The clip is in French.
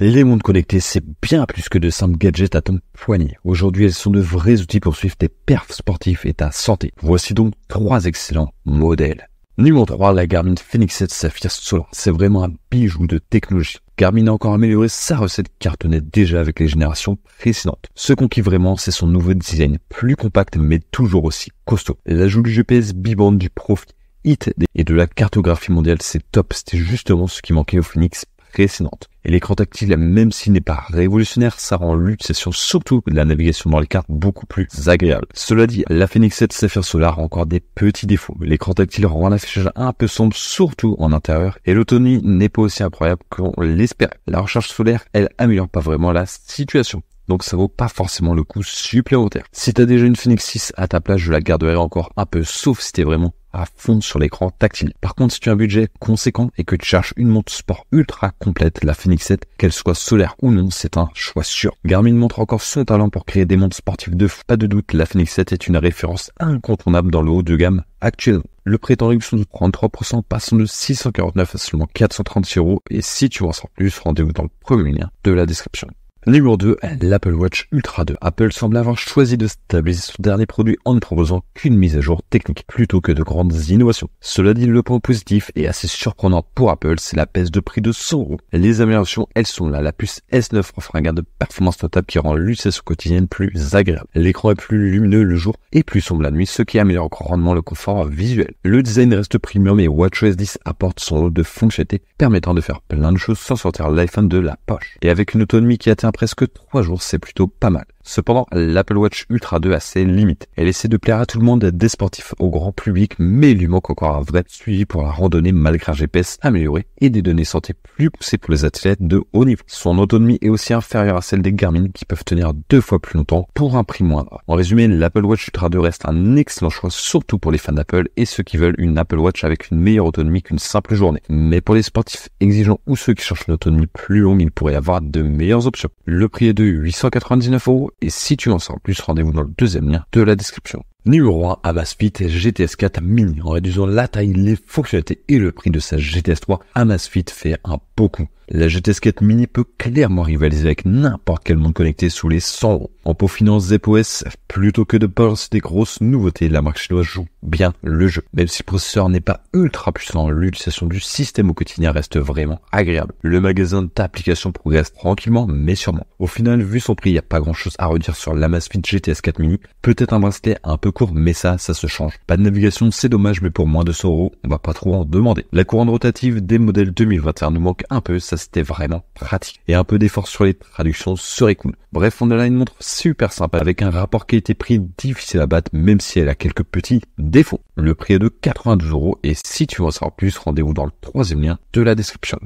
Les montres connectées, c'est bien plus que de simples gadgets à ton poignet. Aujourd'hui, elles sont de vrais outils pour suivre tes perfs sportifs et ta santé. Voici donc 3 excellents modèles. Numéro 3, la Garmin Fenix 7 Saphir Solar. C'est vraiment un bijou de technologie. Garmin a encore amélioré sa recette cartonnée déjà avec les générations précédentes. Ce qu'on kiffe vraiment, c'est son nouveau design, plus compact mais toujours aussi costaud. L'ajout du GPS Biband, du Profit Hit et de la cartographie mondiale, c'est top. C'était justement ce qui manquait aux Fenix précédentes. Et l'écran tactile, même s'il n'est pas révolutionnaire, ça rend l'utilisation, surtout de la navigation dans les cartes, beaucoup plus agréable. Cela dit, la Fenix 7 Saphir Solar a encore des petits défauts. L'écran tactile rend un affichage un peu sombre, surtout en intérieur, et l'autonomie n'est pas aussi incroyable qu'on l'espérait. La recharge solaire, elle améliore pas vraiment la situation. Donc ça vaut pas forcément le coût supplémentaire. Si t'as déjà une Fenix 6 à ta place, je la garderai encore un peu, sauf si t'es vraiment à fond sur l'écran tactile. Par contre, si tu as un budget conséquent et que tu cherches une montre sport ultra complète, la Fenix 7, qu'elle soit solaire ou non, c'est un choix sûr. Garmin montre encore son talent pour créer des montres sportives de fou. Pas de doute, la Fenix 7 est une référence incontournable dans le haut de gamme actuellement. Le prix est en réduction de 33%, passant de 649 à seulement 436 €. Et si tu veux en savoir plus, rendez-vous dans le premier lien de la description. Numéro 2, l'Apple Watch Ultra 2. Apple semble avoir choisi de stabiliser son dernier produit en ne proposant qu'une mise à jour technique plutôt que de grandes innovations. Cela dit, le point positif et assez surprenant pour Apple, c'est la baisse de prix de 100 €. Les améliorations, elles sont là. La puce S9 offre un gain de performance notable qui rend l'utilisation quotidienne plus agréable. L'écran est plus lumineux le jour et plus sombre la nuit, ce qui améliore grandement le confort visuel. Le design reste premium et WatchOS 10 apporte son lot de fonctionnalités permettant de faire plein de choses sans sortir l'iPhone de la poche. Et avec une autonomie qui atteint presque 3 jours, c'est plutôt pas mal. Cependant, l'Apple Watch Ultra 2 a ses limites. Elle essaie de plaire à tout le monde, des sportifs au grand public, mais il lui manque encore un vrai suivi pour la randonnée malgré un GPS amélioré et des données santé plus poussées pour les athlètes de haut niveau. Son autonomie est aussi inférieure à celle des Garmin qui peuvent tenir 2 fois plus longtemps pour un prix moindre. En résumé, l'Apple Watch Ultra 2 reste un excellent choix, surtout pour les fans d'Apple et ceux qui veulent une Apple Watch avec une meilleure autonomie qu'une simple journée. Mais pour les sportifs exigeants ou ceux qui cherchent une autonomie plus longue, il pourrait y avoir de meilleures options. Le prix est de 899 € et si tu en sais plus, rendez-vous dans le deuxième lien de la description. Numéro 1, Amazfit GTS 4 Mini. En réduisant la taille, les fonctionnalités et le prix de sa GTS 3, Amazfit fait un beau coup. La GTS 4 Mini peut clairement rivaliser avec n'importe quelle montre connectée sous les 100 €. En peaufinant ZepOS, plutôt que de balancer des grosses nouveautés, la marque chinoise joue bien le jeu. Même si le processeur n'est pas ultra puissant, l'utilisation du système au quotidien reste vraiment agréable. Le magasin d'applications progresse tranquillement mais sûrement. Au final, vu son prix, il n'y a pas grand chose à redire sur l'Amazfit GTS 4 Mini. Peut-être un bracelet un peu court, mais ça se change. Pas de navigation, c'est dommage, mais pour moins de 100 €, on va pas trop en demander. La couronne rotative des modèles 2021 nous manque un peu, ça c'était vraiment pratique. Et un peu d'effort sur les traductions serait cool. Bref, on a là une montre super sympa avec un rapport qualité-prix difficile à battre, même si elle a quelques petits défauts. Le prix est de 92 € et si tu veux en savoir plus, rendez-vous dans le troisième lien de la description.